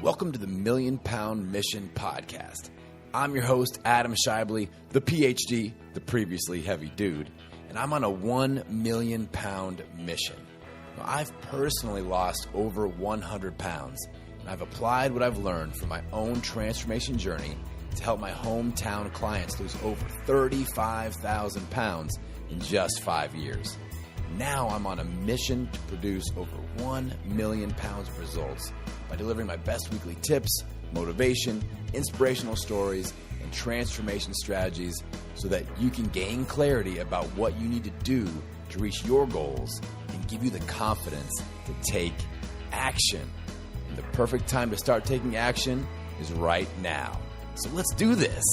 Welcome to the Million Pound Mission Podcast. I'm your host, Adam Shively, the PhD, the previously heavy dude, and I'm on a 1 million pound mission. Now, I've personally lost over 100 pounds, and I've applied what I've learned from my own transformation journey to help my hometown clients lose over 35,000 pounds in just 5 years. Now I'm on a mission to produce over 1 million pounds of results by delivering my best weekly tips, motivation, inspirational stories, and transformation strategies so that you can gain clarity about what you need to do to reach your goals and give you the confidence to take action. And the perfect time to start taking action is right now. So let's do this.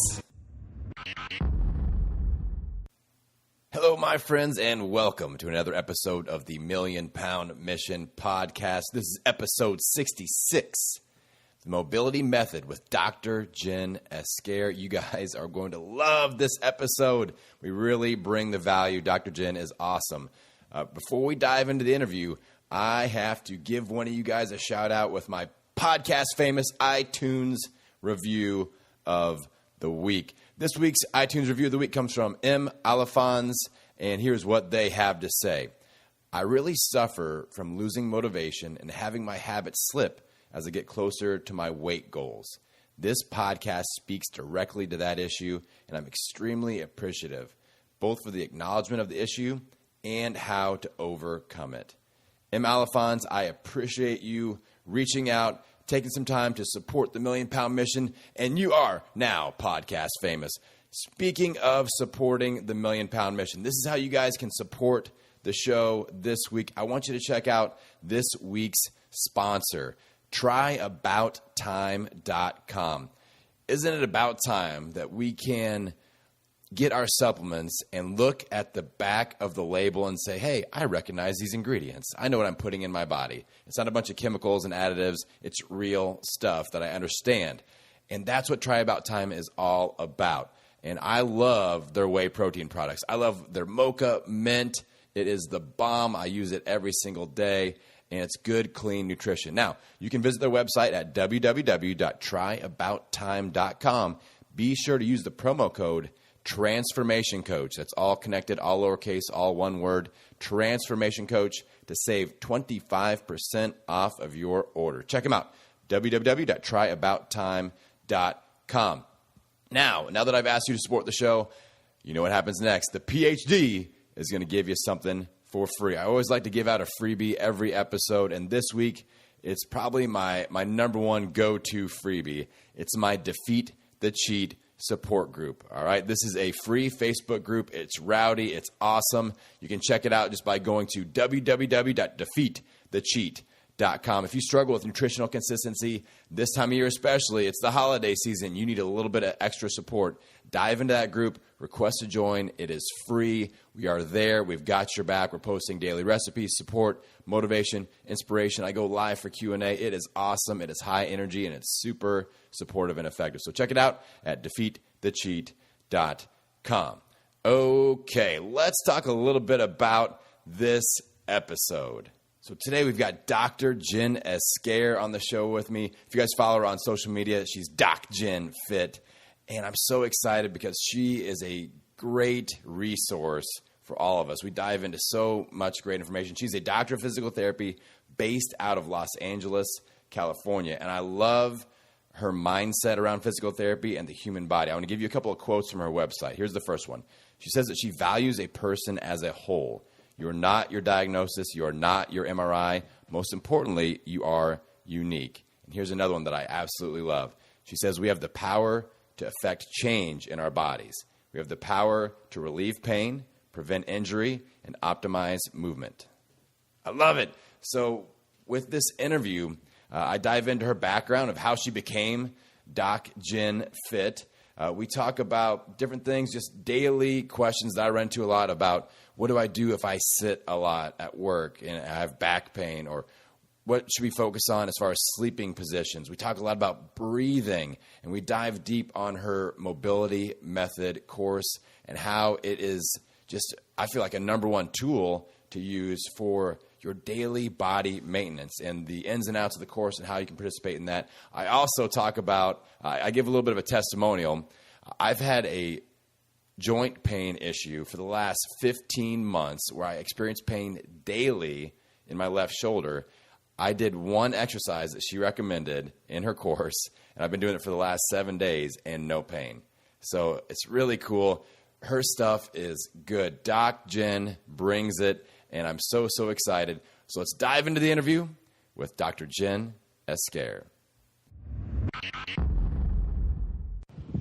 Hello, my friends, and welcome to another episode of the Million Pound Mission Podcast. This is episode 66, The Mobility Method with Dr. Jen Esker. You guys are going to love this episode. We really bring the value. Dr. Jen is awesome. Before we dive into the interview, I have to give one of you guys a shout out with my podcast famous iTunes review of the week. This week's iTunes review of the week comes from M. Alifans, and here's what they have to say. I really suffer from losing motivation and having my habits slip as I get closer to my weight goals. This podcast speaks directly to that issue, and I'm extremely appreciative, both for the acknowledgement of the issue and how to overcome it. M. Alifans, I appreciate you reaching out, taking some time to support the Million Pound Mission, and you are now podcast famous. Speaking of supporting the Million Pound Mission, this is how you guys can support the show this week. I want you to check out this week's sponsor, TryAboutTime.com. Isn't it about time that we can get our supplements and look at the back of the label and say, hey, I recognize these ingredients. I know what I'm putting in my body. It's not a bunch of chemicals and additives. It's real stuff that I understand. And that's what Try About Time is all about. And I love their whey protein products. I love their Mocha Mint. It is the bomb. I use it every single day. And it's good, clean nutrition. Now, you can visit their website at www.tryaboutTime.com. Be sure to use the promo code Transformation Coach. That's all connected, all lowercase, all one word. Transformation Coach to save 25% off of your order. Check them out. www.tryaboutTime.com. Now that I've asked you to support the show, you know what happens next. The PhD is going to give you something for free. I always like to give out a freebie every episode, and this week it's probably my number one go-to freebie. It's my Defeat the Cheat support group. All right. This is a free Facebook group. It's rowdy. It's awesome. You can check it out just by going to www.defeatthecheat.com. If you struggle with nutritional consistency this time of year, especially, it's the holiday season. You need a little bit of extra support. Dive into that group, request to join. It is free. We are there. We've got your back. We're posting daily recipes, support, motivation, inspiration. I go live for Q&A. It is awesome. It is high energy, and it's super supportive and effective. So check it out at defeatthecheat.com. Okay, let's talk a little bit about this episode. So today we've got Dr. Jen Esker on the show with me. If you guys follow her on social media, she's Doc Jen Fit. And I'm so excited because she is a great resource for all of us. We dive into so much great information. She's a doctor of physical therapy based out of Los Angeles, California. And I love her mindset around physical therapy and the human body. I want to give you a couple of quotes from her website. Here's the first one. She says that she values a person as a whole. You're not your diagnosis. You are not your MRI. Most importantly, you are unique. And here's another one that I absolutely love. She says we have the power to affect change in our bodies. We have the power to relieve pain, prevent injury, and optimize movement. I love it. So with this interview, I dive into her background of how she became Doc Jen Fit. We talk about different things, just daily questions that I run into a lot about what do I do if I sit a lot at work and I have back pain, or what should we focus on as far as sleeping positions? We talk a lot about breathing, and we dive deep on her mobility method course and how it is just, I feel like, a number one tool to use for your daily body maintenance and the ins and outs of the course and how you can participate in that. I also talk about, I give a little bit of a testimonial. I've had a joint pain issue for the last 15 months where I experience pain daily in my left shoulder. I did one exercise that she recommended in her course, and I've been doing it for the last 7 days and no pain. So it's really cool. Her stuff is good. Doc Jen brings it, and I'm so excited. So let's dive into the interview with Dr. Jen Esquer.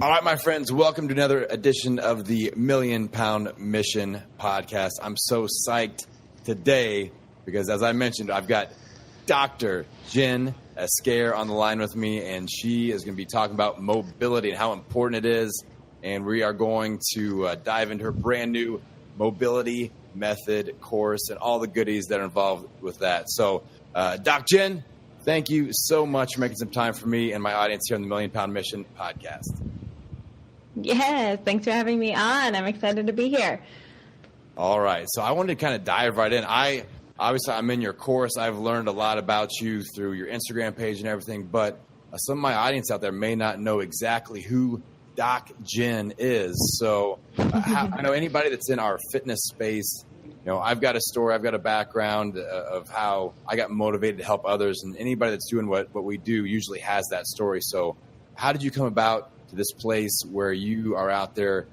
All right, my friends, welcome to another edition of the Million Pound Mission podcast. I'm so psyched today because, as I mentioned, I've got Dr. Jen Esquer on the line with me, and she is going to be talking about mobility and how important it is. And we are going to dive into her brand new mobility method course and all the goodies that are involved with that. So, Doc Jen, thank you so much for making some time for me and my audience here on the Million Pound Mission podcast. Yes, thanks for having me on. I'm excited to be here. All right. So I wanted to kind of dive right in. Obviously, I'm in your course. I've learned a lot about you through your Instagram page and everything, but some of my audience out there may not know exactly who Doc Jen is. So I know anybody that's in our fitness space, I've got a story, I've got a background of how I got motivated to help others, and anybody that's doing what we do usually has that story. So how did you come about to this place where you are out there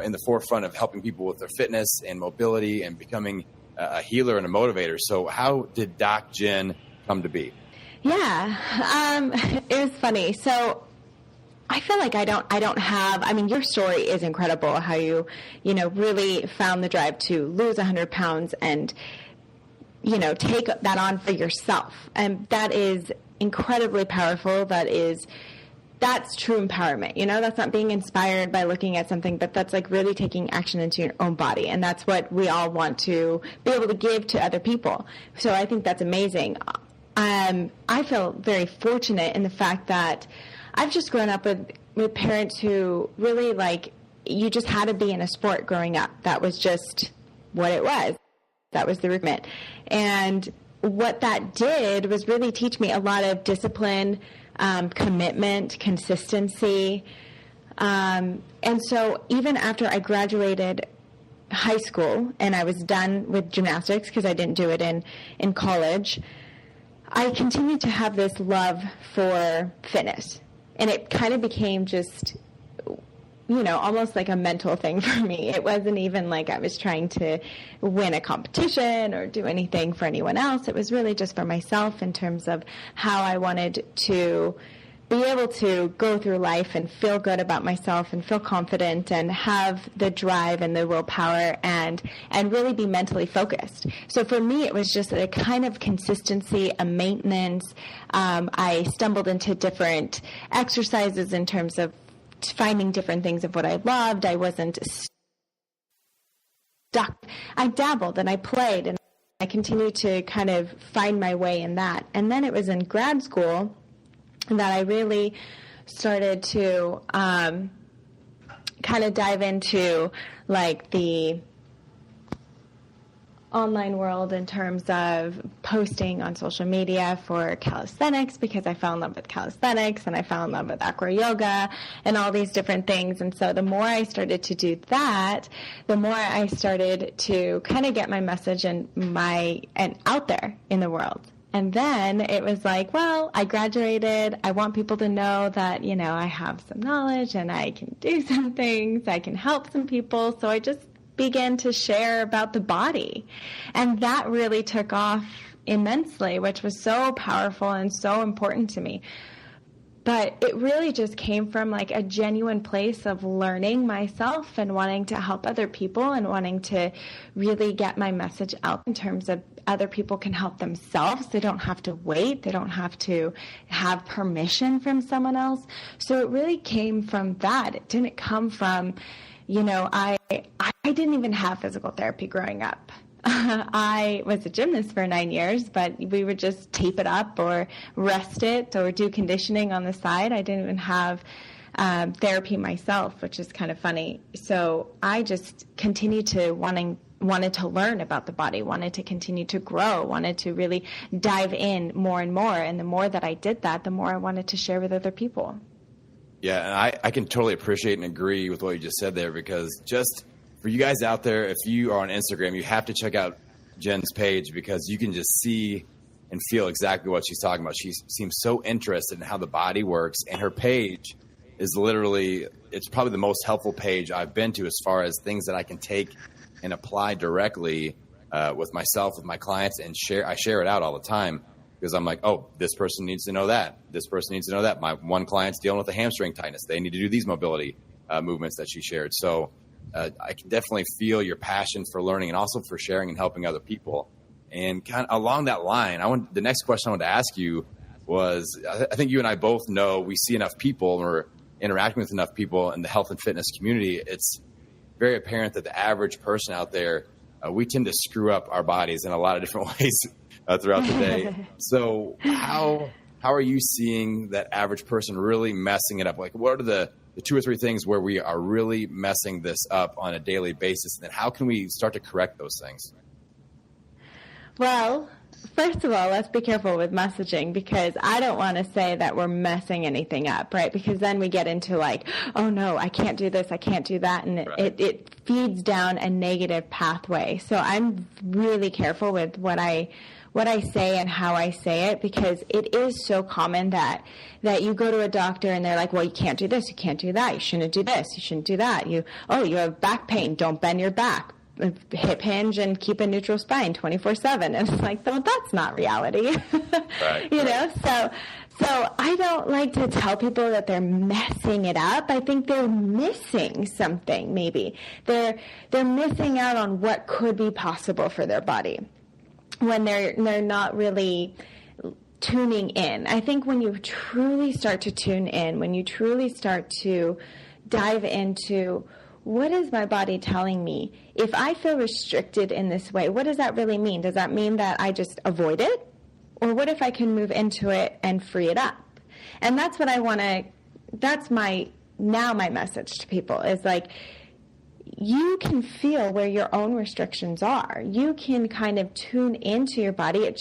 in the forefront of helping people with their fitness and mobility and becoming a healer and a motivator? So how did Doc Jen come to be? Yeah, it was funny. So I feel like I don't have, your story is incredible, how you really found the drive to lose 100 pounds and, take that on for yourself. And that is incredibly powerful. That's true empowerment. That's not being inspired by looking at something, but that's like really taking action into your own body. And that's what we all want to be able to give to other people. So I think that's amazing. I feel very fortunate in the fact that I've just grown up with parents who really you just had to be in a sport growing up. That was just what it was. That was the requirement. And what that did was really teach me a lot of discipline, commitment, consistency. And so even after I graduated high school and I was done with gymnastics because I didn't do it in college, I continued to have this love for fitness. And it kind of became just, almost like a mental thing for me. It wasn't even like I was trying to win a competition or do anything for anyone else. It was really just for myself in terms of how I wanted to be able to go through life and feel good about myself and feel confident and have the drive and the willpower and really be mentally focused. So for me, it was just a kind of consistency, a maintenance. I stumbled into different exercises in terms of finding different things of what I loved. I wasn't stuck. I dabbled and I played and I continued to kind of find my way in that. And then it was in grad school that I really started to kind of dive into the online world in terms of posting on social media for calisthenics, because I fell in love with calisthenics and I fell in love with acro yoga and all these different things. And so the more I started to do that, the more I started to kind of get my message and out there in the world. And then it was like, well, I graduated. I want people to know that, I have some knowledge and I can do some things. I can help some people. So I just began to share about the body. And that really took off immensely, which was so powerful and so important to me. But it really just came from a genuine place of learning myself and wanting to help other people and wanting to really get my message out in terms of other people can help themselves. They don't have to wait. They don't have to have permission from someone else. So it really came from that. It didn't come from, I didn't even have physical therapy growing up. I was a gymnast for 9 years, but we would just tape it up or rest it or do conditioning on the side. I didn't even have therapy myself, which is kind of funny. So I just continued to wanting wanted to learn about the body, wanted to continue to grow, wanted to really dive in more and more. And the more that I did that, the more I wanted to share with other people. Yeah, and I can totally appreciate and agree with what you just said there, because just for you guys out there, if you are on Instagram, you have to check out Jen's page, because you can just see and feel exactly what she's talking about. She seems so interested in how the body works, and her page is literally, it's probably the most helpful page I've been to as far as things that I can take and apply directly with myself, with my clients, and I share it out all the time, because I'm like, oh, this person needs to know that. This person needs to know that. My one client's dealing with a hamstring tightness. They need to do these mobility movements that she shared. So I can definitely feel your passion for learning and also for sharing and helping other people. And kind of along that line, the next question I wanted to ask you was, I think you and I both know we see enough people, and we're interacting with enough people in the health and fitness community. It's very apparent that the average person out there, we tend to screw up our bodies in a lot of different ways throughout the day. So how are you seeing that average person really messing it up? Like, what are the 2 or 3 things where we are really messing this up on a daily basis? And then how can we start to correct those things? Well, first of all, let's be careful with messaging, because I don't want to say that we're messing anything up, right? Because then we get into like, oh no, I can't do this, I can't do that. And it feeds down a negative pathway. So I'm really careful with what I say and how I say it, because it is so common that you go to a doctor and they're like, well, you can't do this, you can't do that, you shouldn't do this, you shouldn't do that. You have back pain, don't bend your back. Hip hinge and keep a neutral spine 24/7. And it's like, well, that's not reality. Right, you know, so I don't like to tell people that they're messing it up. I think they're missing something. Maybe they're missing out on what could be possible for their body when they're not really tuning in. I think when you truly start to tune in, when you truly start to dive into, what is my body telling me? If I feel restricted in this way, what does that really mean? Does that mean that I just avoid it? Or what if I can move into it and free it up? And that's what I want to, that's my message to people is like, you can feel where your own restrictions are. You can kind of tune into your body. It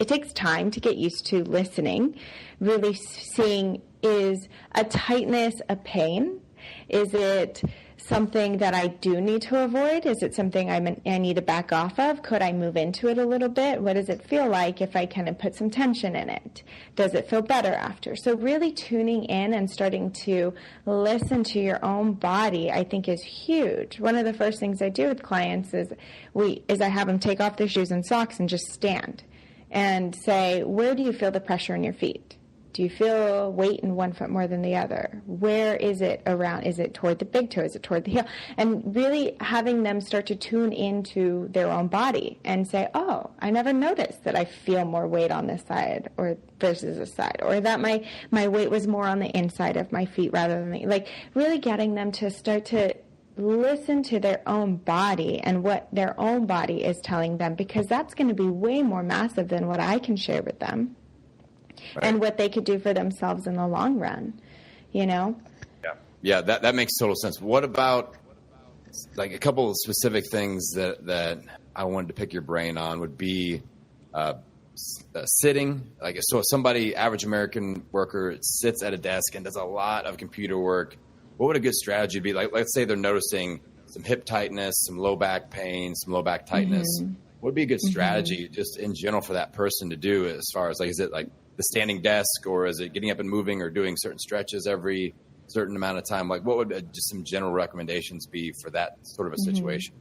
takes time to get used to listening, really seeing, is a tightness a pain? Is it something that I do need to avoid? Is it something I need to back off of? Could I move into it a little bit? What does it feel like if I kind of put some tension in it? Does it feel better after? So really tuning in and starting to listen to your own body, I think, is huge. One of the first things I do with clients is I have them take off their shoes and socks and just stand and say, where do you feel the pressure in your feet? Do you feel weight in one foot more than the other? Where is it around? Is it toward the big toe? Is it toward the heel? And really having them start to tune into their own body and say, oh, I never noticed that I feel more weight on this side or versus this side, or that my weight was more on the inside of my feet rather than like really getting them to start to listen to their own body and what their own body is telling them, because that's going to be way more massive than what I can share with them. Right. And what they could do for themselves in the long run, you know? Yeah, that makes total sense. What about like a couple of specific things that I wanted to pick your brain on would be sitting. Like, so if somebody, average American worker, sits at a desk and does a lot of computer work, what would a good strategy be? Like, let's say they're noticing some hip tightness, some low back pain, some low back tightness. Mm-hmm. What would be a good strategy just in general for that person to do, as far as like, is it like the standing desk, or is it getting up and moving or doing certain stretches every certain amount of time? Like, what would just some general recommendations be for that sort of a situation?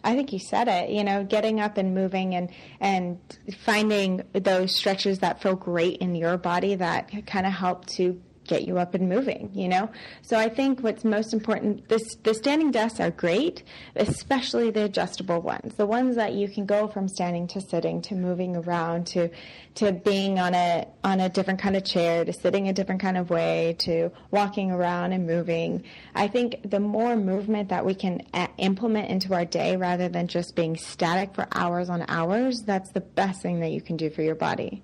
I think you said it, you know, getting up and moving and finding those stretches that feel great in your body that kind of help to get you up and moving, you know? So I think what's most important, the standing desks are great, especially the adjustable ones, the ones that you can go from standing to sitting to moving around to being on a different kind of chair, to sitting a different kind of way, to walking around and moving. I think the more movement that we can implement into our day rather than just being static for hours on hours, that's the best thing that you can do for your body.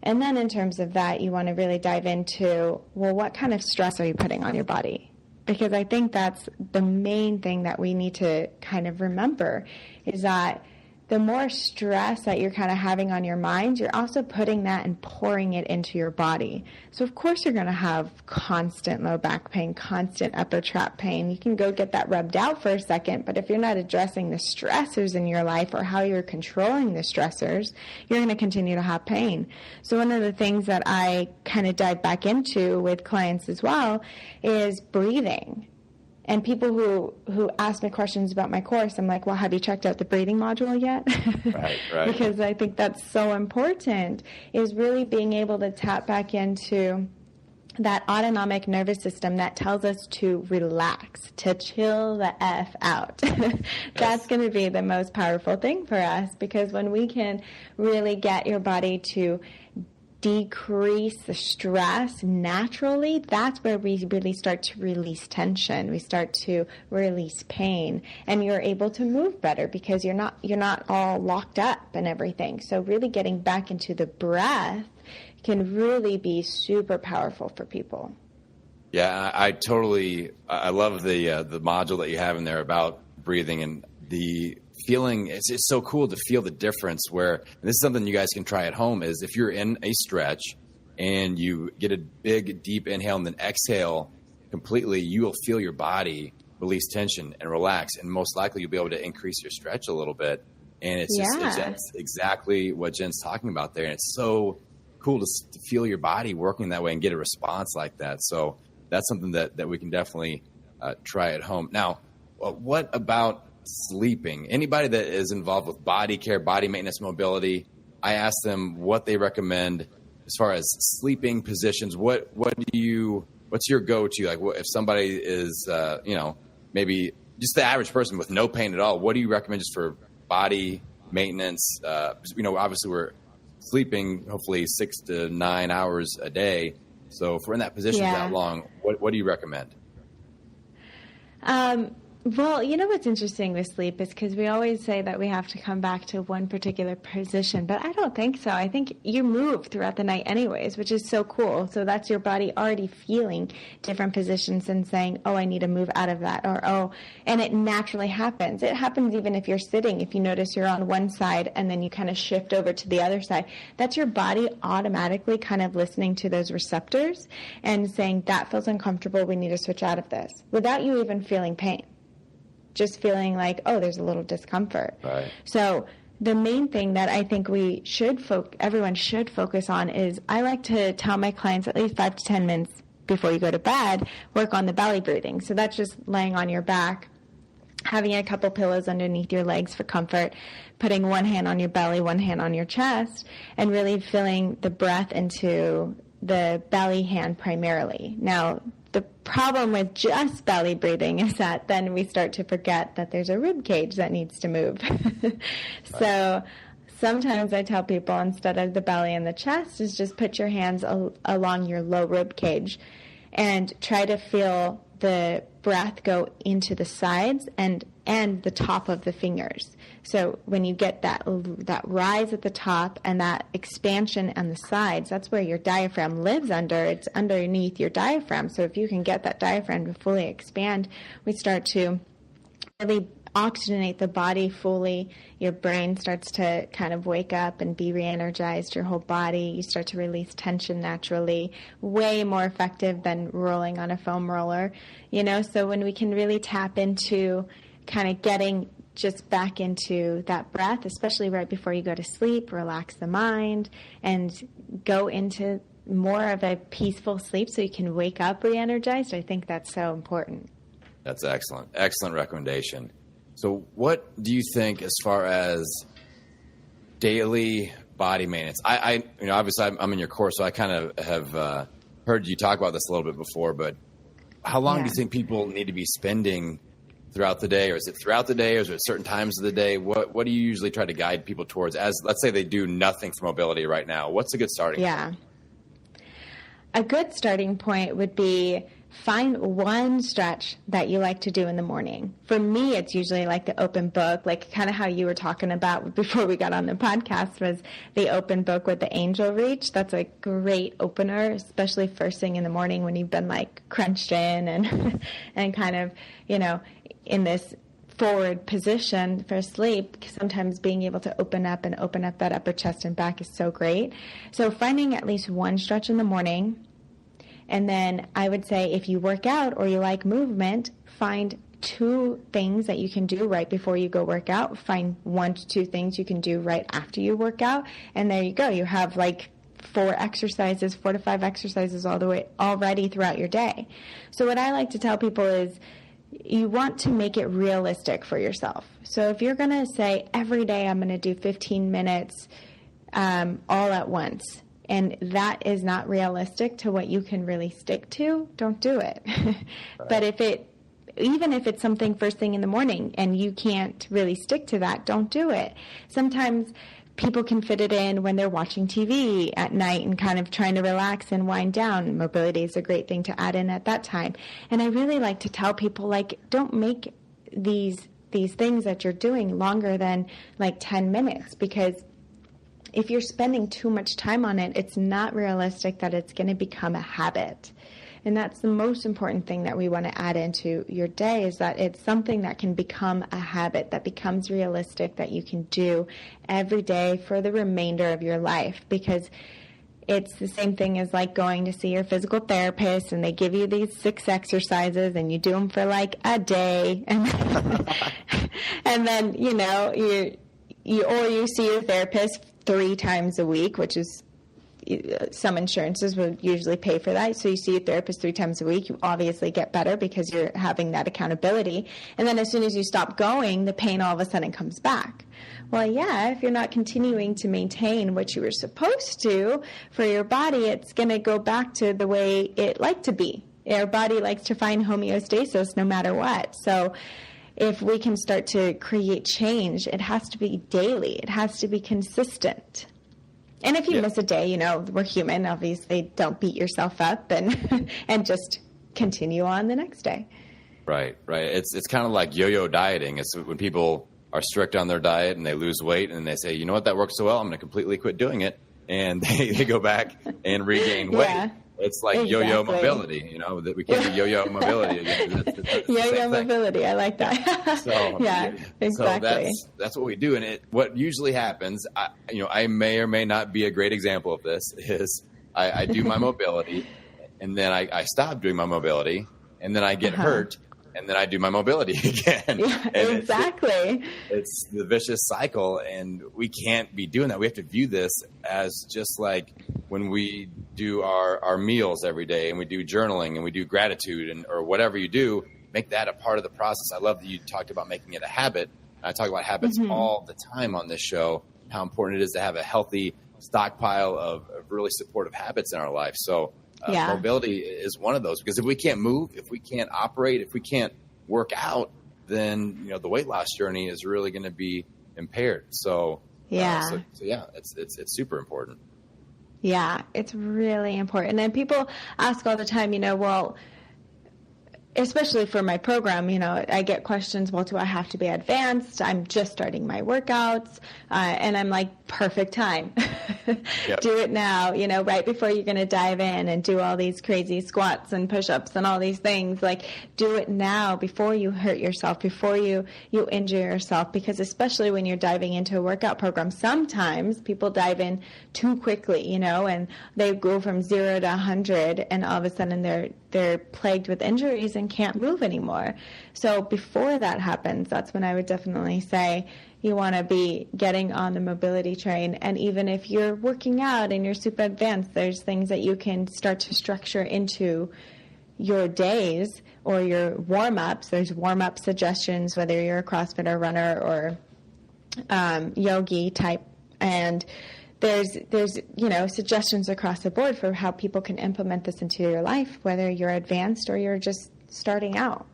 And then in terms of that, you want to really dive into, well, what kind of stress are you putting on your body? because I think that's the main thing that we need to kind of remember, is that the more stress that you're kind of having on your mind, you're also putting that and pouring it into your body. So of course you're going to have constant low back pain, constant upper trap pain. You can go get that rubbed out for a second, but if you're not addressing the stressors in your life or how you're controlling the stressors, you're going to continue to have pain. So one of the things that I kind of dive back into with clients as well is breathing. And people who ask me questions about my course, I'm like, well, have you checked out the breathing module yet? Right. Because I think that's so important, is really being able to tap back into that autonomic nervous system that tells us to relax, to chill the F out. That's going to be the most powerful thing for us, because when we can really get your body to decrease the stress naturally, that's where we really start to release tension. We start to release pain, and you're able to move better because you're not all locked up and everything. So really getting back into the breath can really be super powerful for people. Yeah, I love the module that you have in there about breathing, and the feeling. It's so cool to feel the difference where, and this is something you guys can try at home, is if you're in a stretch and you get a big deep inhale and then exhale completely, you will feel your body release tension and relax, and most likely you'll be able to increase your stretch a little bit. And it's it's exactly what Jen's talking about there, and it's so cool to feel your body working that way and get a response like that. So that's something that we can definitely try at home. Now, what about sleeping? Anybody that is involved with body care, body maintenance, mobility, I ask them what they recommend as far as sleeping positions. What's your go-to? Like, if somebody is, maybe just the average person with no pain at all, what do you recommend just for body maintenance? Obviously we're sleeping hopefully 6 to 9 hours a day. So if we're in that position that long, what do you recommend? Well, you know what's interesting with sleep is because we always say that we have to come back to one particular position, but I don't think so. I think you move throughout the night anyways, which is so cool. So that's your body already feeling different positions and saying, oh, I need to move out of that, and it naturally happens. It happens even if you're sitting. If you notice you're on one side and then you kind of shift over to the other side, that's your body automatically kind of listening to those receptors and saying, that feels uncomfortable, we need to switch out of this, without you even feeling pain. Just feeling like, oh, there's a little discomfort. Right. So the main thing that I think everyone should focus on is, I like to tell my clients at least 5 to 10 minutes before you go to bed, work on the belly breathing. So that's just laying on your back, having a couple pillows underneath your legs for comfort, putting one hand on your belly, one hand on your chest, and really feeling the breath into the belly hand primarily. Now, the problem with just belly breathing is that then we start to forget that there's a rib cage that needs to move. So sometimes I tell people, instead of the belly and the chest, is just put your hands along your low rib cage and try to feel the breath go into the sides and the top of the fingers. So when you get that rise at the top and that expansion on the sides, that's where your diaphragm lives under. It's underneath your diaphragm. So if you can get that diaphragm to fully expand, we start to really oxygenate the body fully. Your brain starts to kind of wake up and be re-energized, your whole body. You start to release tension naturally, way more effective than rolling on a foam roller, So when we can really tap into kind of getting just back into that breath, especially right before you go to sleep, relax the mind and go into more of a peaceful sleep so you can wake up re-energized. I think that's so important. That's excellent. Excellent recommendation. So what do you think as far as daily body maintenance? I obviously I'm in your course, so I kind of have heard you talk about this a little bit before, but how long do you think people need to be spending throughout the day? Or is it throughout the day, or is it at certain times of the day? What do you usually try to guide people towards, as let's say they do nothing for mobility right now? What's a good starting point? A good starting point would be find one stretch that you like to do in the morning. For me, it's usually like the open book, like kind of how you were talking about before we got on the podcast, was the open book with the angel reach. That's a great opener, especially first thing in the morning when you've been like crunched in and and kind of, in this forward position for sleep. Sometimes being able to open up that upper chest and back is so great. So finding at least one stretch in the morning. And then I would say if you work out or you like movement, find 2 things that you can do right before you go work out. Find 1 to 2 things you can do right after you work out. And there you go. You have like 4 to 5 exercises all the way already throughout your day. So what I like to tell people is you want to make it realistic for yourself. So if you're going to say every day I'm going to do 15 minutes all at once, and that is not realistic to what you can really stick to, don't do it. But even if it's something first thing in the morning and you can't really stick to that, don't do it. Sometimes people can fit it in when they're watching TV at night and kind of trying to relax and wind down. Mobility is a great thing to add in at that time. And I really like to tell people, like, don't make these things that you're doing longer than like 10 minutes, because if you're spending too much time on it, it's not realistic that it's going to become a habit. And that's the most important thing that we want to add into your day, is that it's something that can become a habit, that becomes realistic, that you can do every day for the remainder of your life. Because it's the same thing as like going to see your physical therapist and they give you these 6 exercises and you do them for like a day. And, and then, you see your therapist 3 times a week, which is, some insurances would usually pay for that. So you see your therapist 3 times a week, you obviously get better because you're having that accountability. And then as soon as you stop going, the pain all of a sudden comes back. Well, yeah, if you're not continuing to maintain what you were supposed to for your body, it's going to go back to the way it liked to be. Our body likes to find homeostasis no matter what. So if we can start to create change, it has to be daily. It has to be consistent. And if you miss a day, we're human. Obviously, don't beat yourself up and and just continue on the next day. Right. It's kind of like yo-yo dieting. It's when people are strict on their diet and they lose weight and they say, you know what, that works so well, I'm going to completely quit doing it. And they go back and regain weight. Yeah. It's like yo-yo mobility, that we can't do yo-yo mobility again. Yo-yo mobility, I like that. So, yeah, exactly. So that's what we do. And what usually happens, I may or may not be a great example of this, is I do my mobility, and then I stop doing my mobility, and then I get hurt, and then I do my mobility again. Yeah, exactly. It's the vicious cycle, and we can't be doing that. We have to view this as just like when we do our meals every day, and we do journaling, and we do gratitude, or whatever you do, make that a part of the process. I love that you talked about making it a habit. I talk about habits all the time on this show, how important it is to have a healthy stockpile of really supportive habits in our life. So mobility is one of those, because if we can't move, if we can't operate, if we can't work out, then the weight loss journey is really going to be impaired. So it's super important. Yeah, it's really important. And people ask all the time, well, especially for my program, I get questions, well, do I have to be advanced? I'm just starting my workouts. And I'm like, perfect time. Yep. Do it now, right before you're going to dive in and do all these crazy squats and push-ups and all these things. Like, do it now before you hurt yourself, before you injure yourself. Because especially when you're diving into a workout program, sometimes people dive in too quickly, and they go from 0 to 100, and all of a sudden they're plagued with injuries and can't move anymore. So before that happens, that's when I would definitely say you want to be getting on the mobility train. And even if you're working out and you're super advanced, there's things that you can start to structure into your days or your warm-ups. There's warm-up suggestions, whether you're a CrossFitter, runner, or yogi type. And there's suggestions across the board for how people can implement this into your life, whether you're advanced or you're just starting out.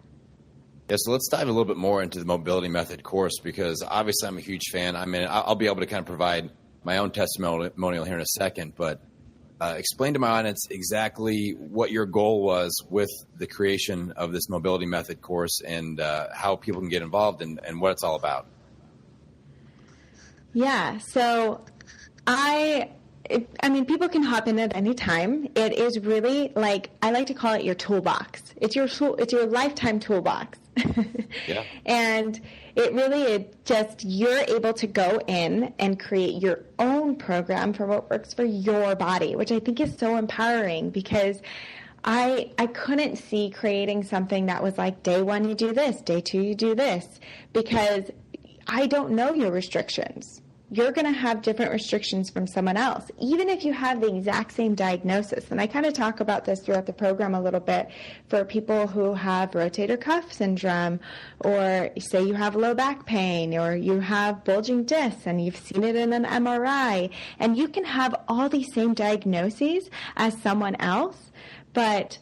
Yeah, so let's dive a little bit more into the Mobility Method course, because obviously I'm a huge fan. I mean, I'll be able to kind of provide my own testimonial here in a second, but explain to my audience exactly what your goal was with the creation of this mobility method course and how people can get involved and what it's all about. Yeah, so I mean, people can hop in at any time. It is really like, I like to call it your toolbox. It's your lifetime toolbox. Yeah. And it really is just, you're able to go in and create your own program for what works for your body, which I think is so empowering, because I couldn't see creating something that was like, day 1 you do this, day 2 you do this, because I don't know your restrictions. You're going to have different restrictions from someone else, even if you have the exact same diagnosis. And I kind of talk about this throughout the program a little bit for people who have rotator cuff syndrome, or say you have low back pain, or you have bulging discs and you've seen it in an MRI. And you can have all these same diagnoses as someone else, but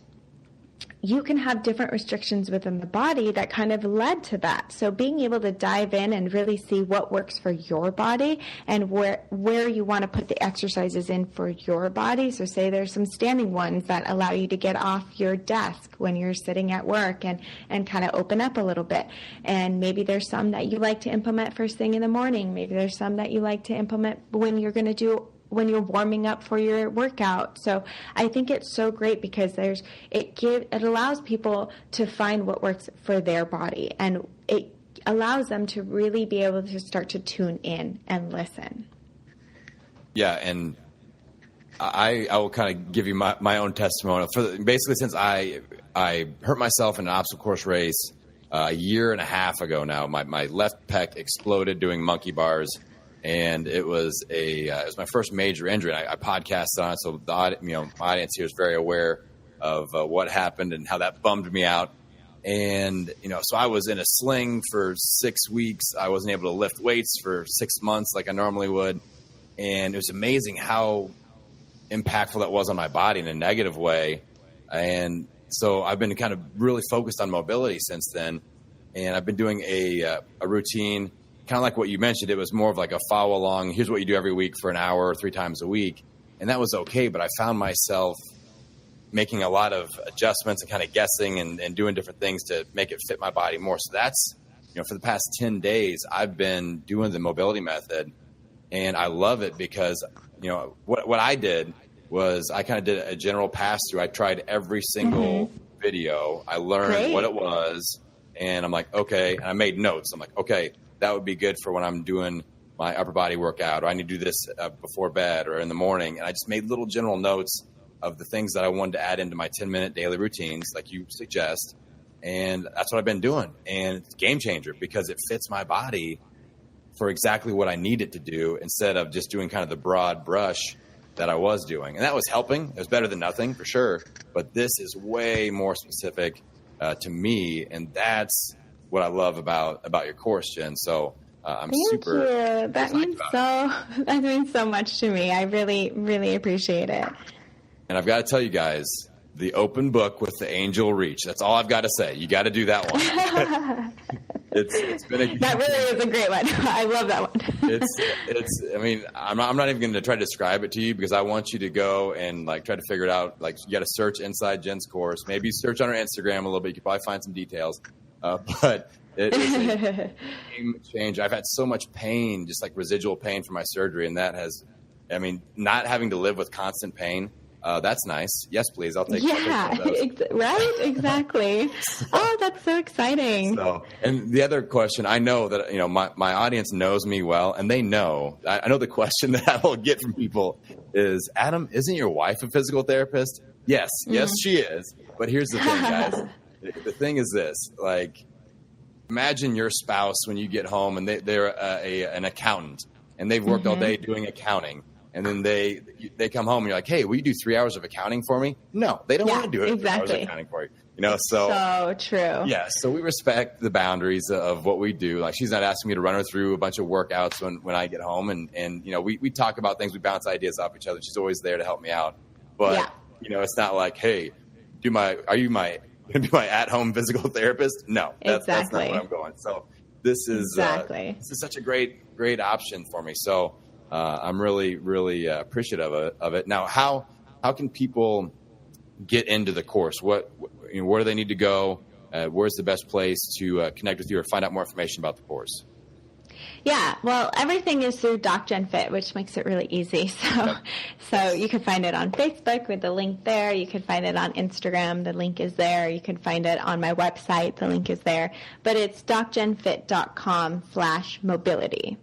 you can have different restrictions within the body that kind of led to that. So being able to dive in and really see what works for your body and where you want to put the exercises in for your body. So say there's some standing ones that allow you to get off your desk when you're sitting at work and kind of open up a little bit. And maybe there's some that you like to implement first thing in the morning. Maybe there's some that you like to implement when you're warming up for your workout. So I think it's so great because it allows people to find what works for their body, and it allows them to really be able to start to tune in and listen. Yeah, and I will kind of give you my own testimonial. Basically, since I hurt myself in an obstacle course race a year and a half ago now, my left pec exploded doing monkey bars. And it was my first major injury. And I podcasted on it, so my audience here is very aware of what happened and how that bummed me out. And so I was in a sling for 6 weeks. I wasn't able to lift weights for 6 months like I normally would. And it was amazing how impactful that was on my body in a negative way. And so I've been kind of really focused on mobility since then. And I've been doing a routine. Kind of like what you mentioned, it was more of like a follow along. Here's what you do every week for an hour or 3 times a week. And that was okay. But I found myself making a lot of adjustments and kind of guessing and doing different things to make it fit my body more. So that's, for the past 10 days, I've been doing the mobility method, and I love it because, what I did was I kind of did a general pass through. I tried every single video. I learned what it was, and I'm like, okay. And I made notes. I'm like, okay, that would be good for when I'm doing my upper body workout, or I need to do this before bed or in the morning. And I just made little general notes of the things that I wanted to add into my 10-minute daily routines, like you suggest. And that's what I've been doing. And it's a game changer because it fits my body for exactly what I need it to do, instead of just doing kind of the broad brush that I was doing. And that was helping. It was better than nothing for sure. But this is way more specific to me. And that's what I love about your course, Jen. So I'm Thank you. That means so much to me. I really, really appreciate it. And I've got to tell you guys, the open book with the angel reach. That's all I've got to say. You got to do that one. It's been that really is a great one. I love that one. I mean, I'm not even going to try to describe it to you, because I want you to go and try to figure it out. You got to search inside Jen's course. Maybe search on her Instagram a little bit. You can probably find some details. But it is a game change. I've had so much pain, just residual pain from my surgery, and that has, not having to live with constant pain. That's nice. Yes, please. I'll take some of those. Right? Exactly. Oh, that's so exciting. And the other question, I know that, my audience knows me well, and they know. I know the question that I will get from people is, Adam, isn't your wife a physical therapist? Yes. Yes, she is. But here's the thing, guys. The thing is this, imagine your spouse when you get home and they're an accountant, and they've worked all day doing accounting. And then they come home and you're like, hey, will you do 3 hours of accounting for me? No, they don't want to do it. Exactly. 3 hours of accounting for you. So true. Yeah. So we respect the boundaries of what we do. She's not asking me to run her through a bunch of workouts when I get home. And we talk about things. We bounce ideas off each other. She's always there to help me out. But, it's not like, hey, are you going to be my at-home physical therapist? No, that's not where I'm going. So this is such a great option for me. So I'm really, really appreciative of it. Now, how how can people get into the course? Where do they need to go? Where's the best place to connect with you or find out more information about the course? Yeah, well, everything is through DocGenFit, which makes it really easy. So you can find it on Facebook with the link there. You can find it on Instagram. The link is there. You can find it on my website. The link is there. But it's docgenfit.com/mobility.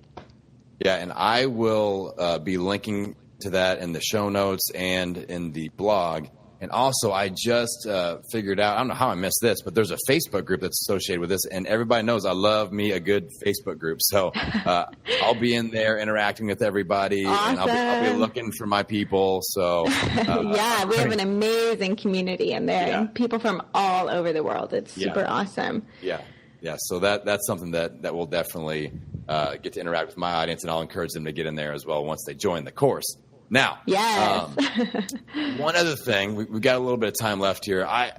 Yeah, and I will be linking to that in the show notes and in the blog. And also, I just figured out, I don't know how I missed this, but there's a Facebook group that's associated with this, and everybody knows I love me a good Facebook group. So I'll be in there interacting with everybody, awesome. And I'll be looking for my people. So yeah, we have an amazing community in there, and people from all over the world. It's super awesome. Yeah. So that's something that will definitely get to interact with my audience, and I'll encourage them to get in there as well once they join the course. Now, yes. One other thing, we've got a little bit of time left here. I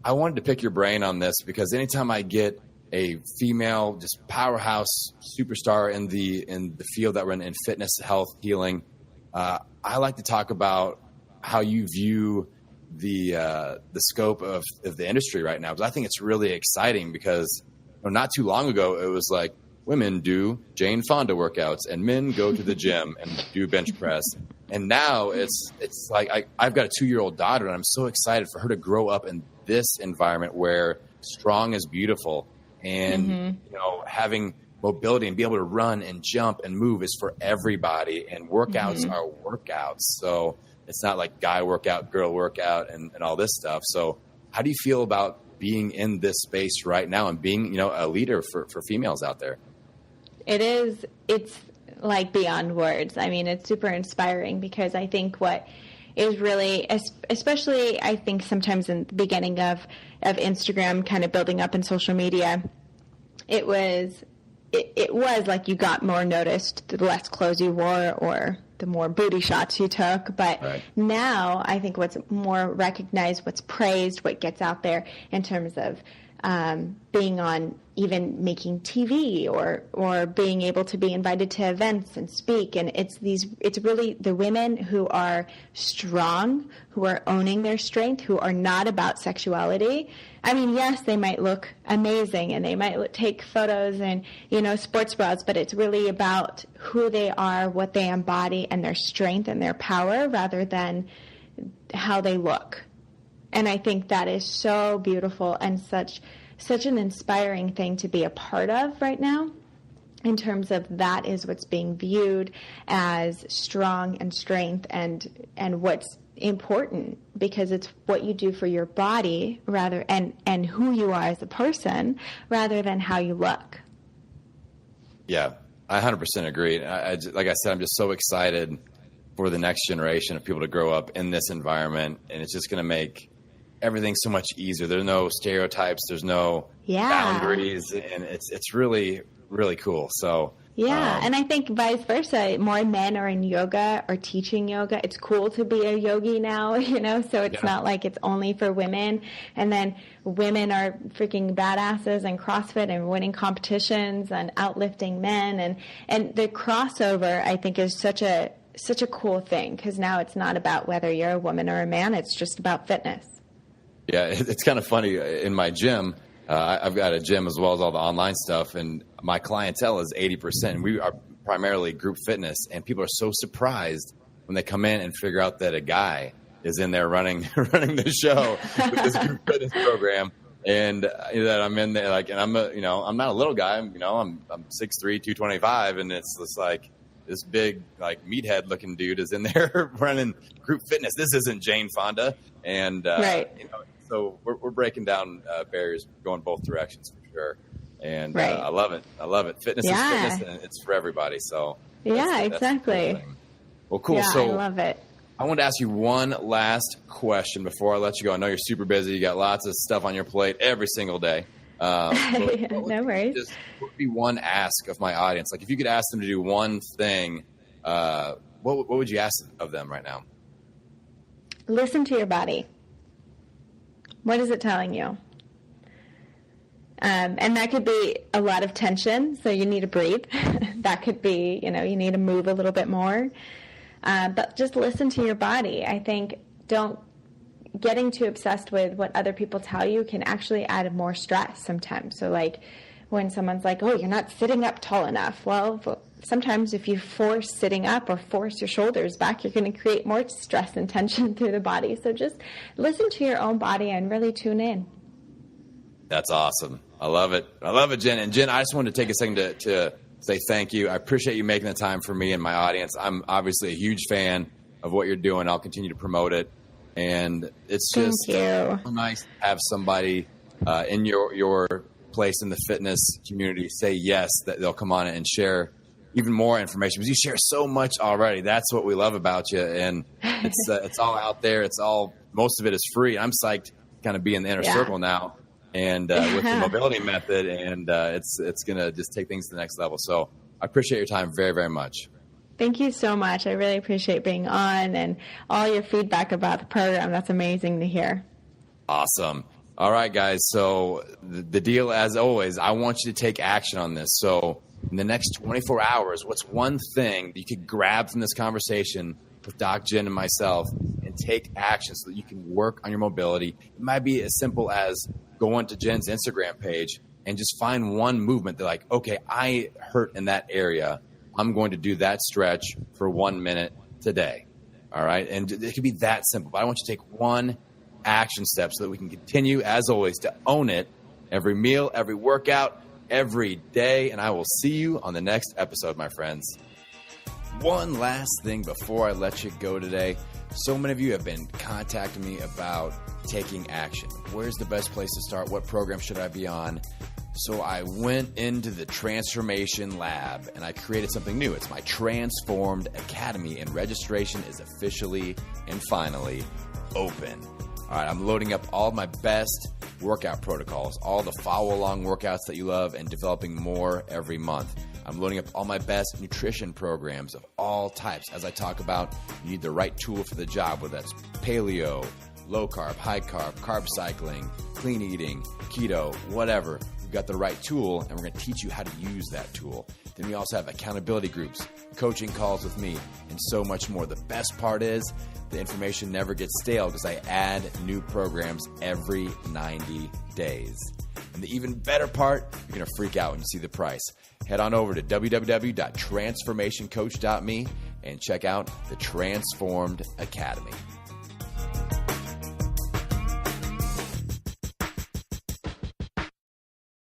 wanted to pick your brain on this because anytime I get a female, just powerhouse superstar in the field that we're in fitness, health, healing, I like to talk about how you view the scope of the industry right now. Because I think it's really exciting because not too long ago it was like women do Jane Fonda workouts and men go to the gym and do bench press. And now it's like I've got a 2-year-old daughter, and I'm so excited for her to grow up in this environment where strong is beautiful, and having mobility and be able to run and jump and move is for everybody. And workouts are workouts, so it's not like guy workout, girl workout, and all this stuff. So how do you feel about being in this space right now and being a leader for females out there? It's like beyond words. I mean, it's super inspiring because I think what is really, especially I think sometimes in the beginning of Instagram kind of building up in social media, it was like you got more noticed the less clothes you wore or the more booty shots you took. But now I think what's more recognized, what's praised, what gets out there in terms of being on, even making TV or being able to be invited to events and speak. And it's really the women who are strong, who are owning their strength, who are not about sexuality. I mean, yes, they might look amazing and they might take photos and, sports bras, but it's really about who they are, what they embody, and their strength and their power rather than how they look. And I think that is so beautiful and such an inspiring thing to be a part of right now, in terms of that is what's being viewed as strong and strength and what's important, because it's what you do for your body rather and who you are as a person rather than how you look. Yeah, I 100% agree. Like I said, I'm just so excited for the next generation of people to grow up in this environment, and it's just going to make everything's so much easier. There's no stereotypes. There's no boundaries, and it's really, really cool. So and I think vice versa. More men are in yoga or teaching yoga. It's cool to be a yogi now, So it's not like it's only for women. And then women are freaking badasses and CrossFit and winning competitions and outlifting men, and the crossover I think is such a cool thing, because now it's not about whether you're a woman or a man. It's just about fitness. Yeah, it's kind of funny. In my gym, I've got a gym as well as all the online stuff, and my clientele is 80%. We are primarily group fitness, and people are so surprised when they come in and figure out that a guy is in there running the show with this group fitness program, and that I'm in there and I'm I'm not a little guy. I'm 6'3", 225, and it's just like this big meathead looking dude is in there running group fitness. This isn't Jane Fonda, and so we're breaking down barriers, going both directions for sure. And I love it. Fitness is fitness, and it's for everybody. So that's exactly. Cool. Well, cool. Yeah, so I love it. I want to ask you one last question before I let you go. I know you're super busy. You got lots of stuff on your plate every single day. No worries. What would be one ask of my audience? Like, if you could ask them to do one thing, what would you ask of them right now? Listen to your body. What is it telling you? And that could be a lot of tension, so you need to breathe. That could be, you need to move a little bit more. But just listen to your body. I think getting too obsessed with what other people tell you can actually add more stress sometimes. So like when someone's like, oh, you're not sitting up tall enough. Well, sometimes if you force sitting up or force your shoulders back, you're going to create more stress and tension through the body. So just listen to your own body and really tune in. That's awesome. I love it. I love it, Jen. And Jen, I just wanted to take a second to say thank you. I appreciate you making the time for me and my audience. I'm obviously a huge fan of what you're doing. I'll continue to promote it. And it's just so nice to have somebody in your place in the fitness community say yes, that they'll come on and share even more information, because you share so much already. That's what we love about you. And it's all out there. Most of it is free. I'm psyched to kind of be in the inner circle now, and with the mobility method, and it's going to just take things to the next level. So I appreciate your time very, very much. Thank you so much. I really appreciate being on and all your feedback about the program. That's amazing to hear. Awesome. All right, guys. So the deal, as always, I want you to take action on this. So in the next 24 hours, what's one thing that you could grab from this conversation with Doc Jen and myself and take action so that you can work on your mobility? It might be as simple as going to Jen's Instagram page and just find one movement that, like, okay, I hurt in that area. I'm going to do that stretch for 1 minute today. All right. And it could be that simple, but I want you to take one action step so that we can continue, as always, to own it every meal, every workout, every day. And I will see you on the next episode, my friends. One last thing before I let you go today. So many of you have been contacting me about taking action. Where's the best place to start? What program should I be on? So I went into the Transformation Lab and I created something new. It's my Transformed Academy, and registration is officially and finally open. All right, I'm loading up all my best workout protocols, all the follow-along workouts that you love, and developing more every month. I'm loading up all my best nutrition programs of all types. As I talk about, you need the right tool for the job, whether that's paleo, low carb, high carb, carb cycling, clean eating, keto, whatever. We've got the right tool, and we're going to teach you how to use that tool. Then we also have accountability groups, coaching calls with me, and so much more. The best part is the information never gets stale because I add new programs every 90 days. And the even better part, you're going to freak out when you see the price. Head on over to www.transformationcoach.me and check out the Transformed Academy.